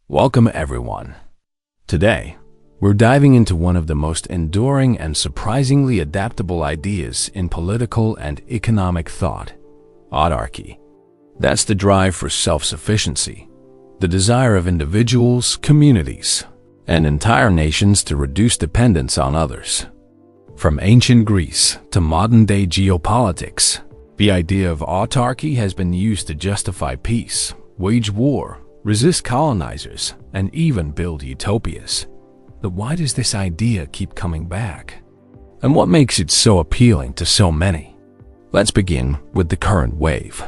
Welcome everyone. Today, we're diving into one of the most enduring and surprisingly adaptable ideas in political and economic thought: autarky. That's the drive for self-sufficiency, the desire of individuals, communities, and entire nations to reduce dependence on others. From ancient Greece to modern-day geopolitics, the idea of autarky has been used to justify peace, wage war, resist colonizers, and even build utopias. But why does this idea keep coming back? And what makes it so appealing to so many? Let's begin with the current wave.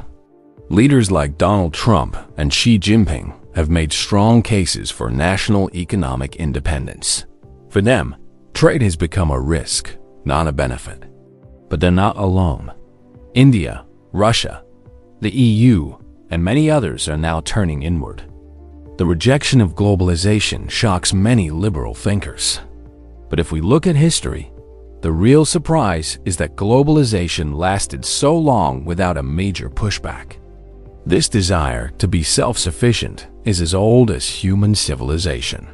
Leaders like Donald Trump and Xi Jinping have made strong cases for national economic independence. For them, trade has become a risk, not a benefit. But they're not alone. India, Russia, the EU, and many others are now turning inward. The rejection of globalization shocks many liberal thinkers. But if we look at history, the real surprise is that globalization lasted so long without a major pushback. This desire to be self-sufficient is as old as human civilization.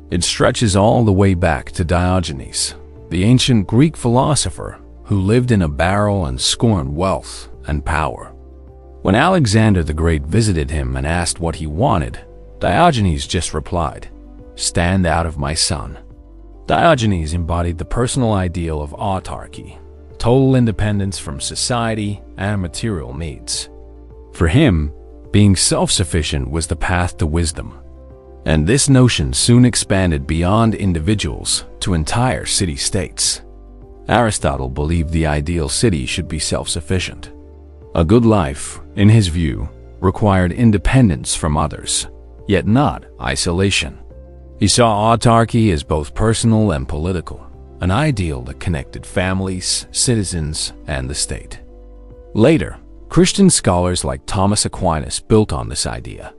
It stretches all the way back to Diogenes, the ancient Greek philosopher who lived in a barrel and scorned wealth and power. When Alexander the Great visited him and asked what he wanted, Diogenes just replied, "Stand out of my sun." Diogenes embodied the personal ideal of autarky, total independence from society and material needs. For him, being self-sufficient was the path to wisdom. And this notion soon expanded beyond individuals to entire city-states. Aristotle believed the ideal city should be self-sufficient. A good life, in his view, required independence from others, yet not isolation. He saw autarky as both personal and political, an ideal that connected families, citizens, and the state. Later, Christian scholars like Thomas Aquinas built on this idea.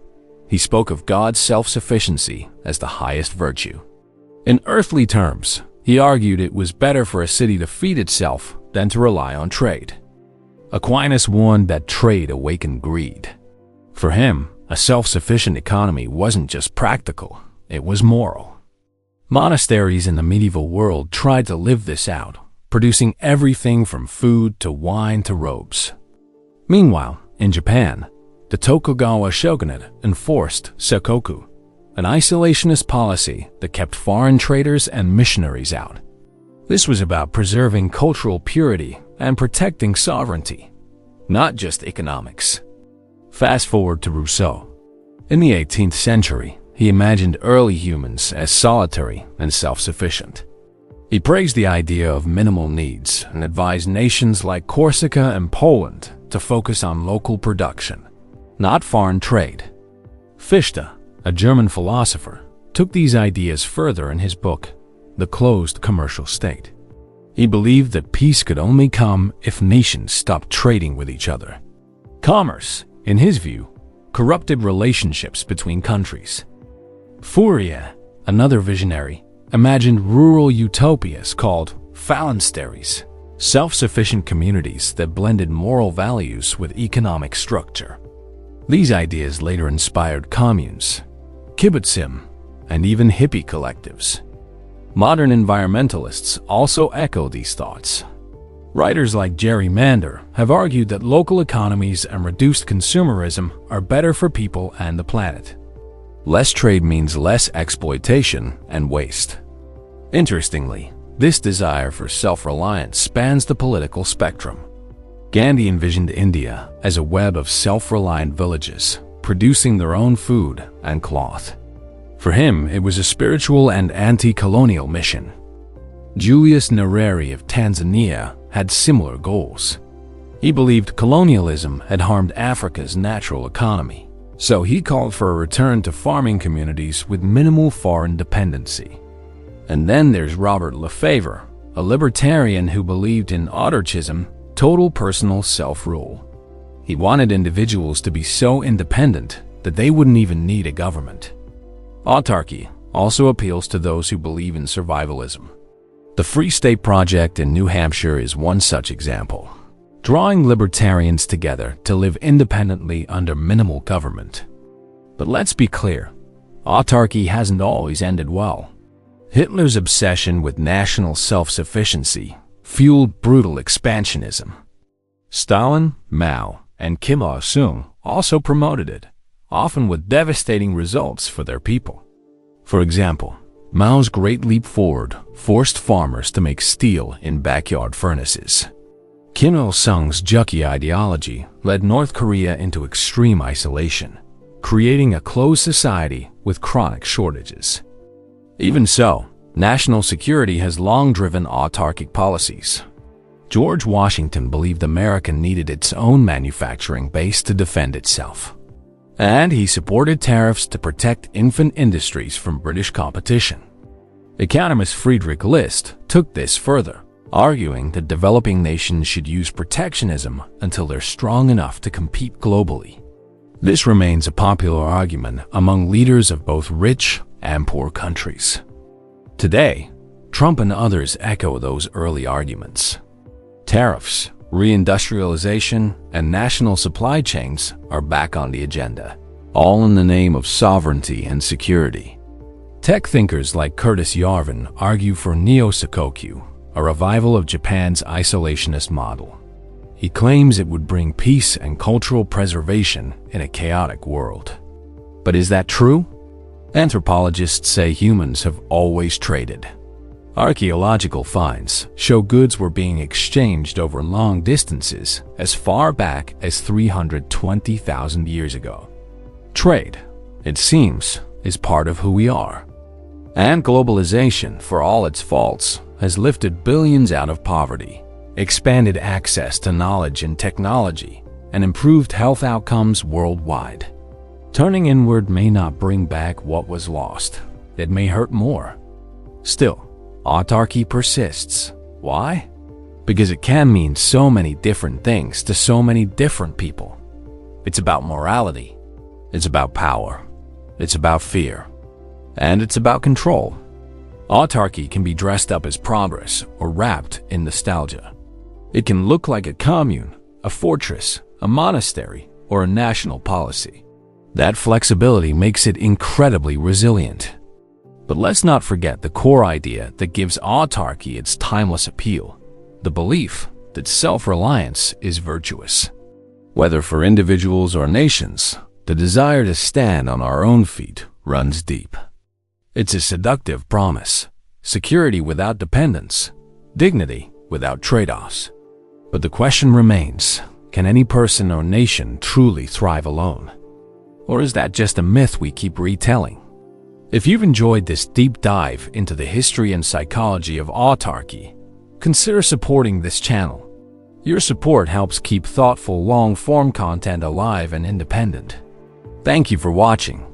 He spoke of God's self-sufficiency as the highest virtue. In earthly terms, he argued it was better for a city to feed itself than to rely on trade. Aquinas warned that trade awakened greed. For him, a self-sufficient economy wasn't just practical, it was moral. Monasteries in the medieval world tried to live this out, producing everything from food to wine to robes. Meanwhile, in Japan, the Tokugawa shogunate enforced sakoku, an isolationist policy that kept foreign traders and missionaries out. This was about preserving cultural purity and protecting sovereignty, not just economics. Fast forward to Rousseau. In the 18th century, he imagined early humans as solitary and self-sufficient. He praised the idea of minimal needs and advised nations like Corsica and Poland to focus on local production, not foreign trade. Fichte, a German philosopher, took these ideas further in his book, The Closed Commercial State. He believed that peace could only come if nations stopped trading with each other. Commerce, in his view, corrupted relationships between countries. Fourier, another visionary, imagined rural utopias called phalansteries, self-sufficient communities that blended moral values with economic structure. These ideas later inspired communes, kibbutzim, and even hippie collectives. Modern environmentalists also echo these thoughts. Writers like Jerry Mander have argued that local economies and reduced consumerism are better for people and the planet. Less trade means less exploitation and waste. Interestingly, this desire for self-reliance spans the political spectrum. Gandhi envisioned India as a web of self-reliant villages, producing their own food and cloth. For him, it was a spiritual and anti-colonial mission. Julius Nyerere of Tanzania had similar goals. He believed colonialism had harmed Africa's natural economy, so he called for a return to farming communities with minimal foreign dependency. And then there's Robert Lefebvre, a libertarian who believed in autarchism, total personal self-rule. He wanted individuals to be so independent that they wouldn't even need a government. Autarky also appeals to those who believe in survivalism. The Free State Project in New Hampshire is one such example. drawing libertarians together to live independently under minimal government. But let's be clear, autarky hasn't always ended well. Hitler's obsession with national self-sufficiency fueled brutal expansionism. Stalin, Mao, and Kim Il-sung also promoted it, often with devastating results for their people. For example, Mao's Great Leap Forward forced farmers to make steel in backyard furnaces. Kim Il-sung's Juche ideology led North Korea into extreme isolation, creating a closed society with chronic shortages. Even so, national security has long driven autarkic policies. George Washington believed America needed its own manufacturing base to defend itself. And he supported tariffs to protect infant industries from British competition. Economist Friedrich List took this further, arguing that developing nations should use protectionism until they're strong enough to compete globally. This remains a popular argument among leaders of both rich and poor countries. Today, Trump and others echo those early arguments. Tariffs, reindustrialization, and national supply chains are back on the agenda, all in the name of sovereignty and security. Tech thinkers like Curtis Yarvin argue for neo-Sakoku, a revival of Japan's isolationist model. He claims it would bring peace and cultural preservation in a chaotic world. But is that true? Anthropologists say humans have always traded. Archaeological finds show goods were being exchanged over long distances as far back as 320,000 years ago. Trade, it seems, is part of who we are. And globalization, for all its faults, has lifted billions out of poverty, expanded access to knowledge and technology, and improved health outcomes worldwide. Turning inward may not bring back what was lost. It may hurt more. Still, autarky persists. Why? Because it can mean so many different things to so many different people. It's about morality. It's about power. It's about fear. And it's about control. Autarky can be dressed up as progress or wrapped in nostalgia. It can look like a commune, a fortress, a monastery, or a national policy. That flexibility makes it incredibly resilient. But let's not forget the core idea that gives autarky its timeless appeal, the belief that self-reliance is virtuous. Whether for individuals or nations, the desire to stand on our own feet runs deep. It's a seductive promise, security without dependence, dignity without trade-offs. But the question remains, can any person or nation truly thrive alone? Or is that just a myth we keep retelling? If you've enjoyed this deep dive into the history and psychology of autarky, consider supporting this channel. Your support helps keep thoughtful, long-form content alive and independent. Thank you for watching.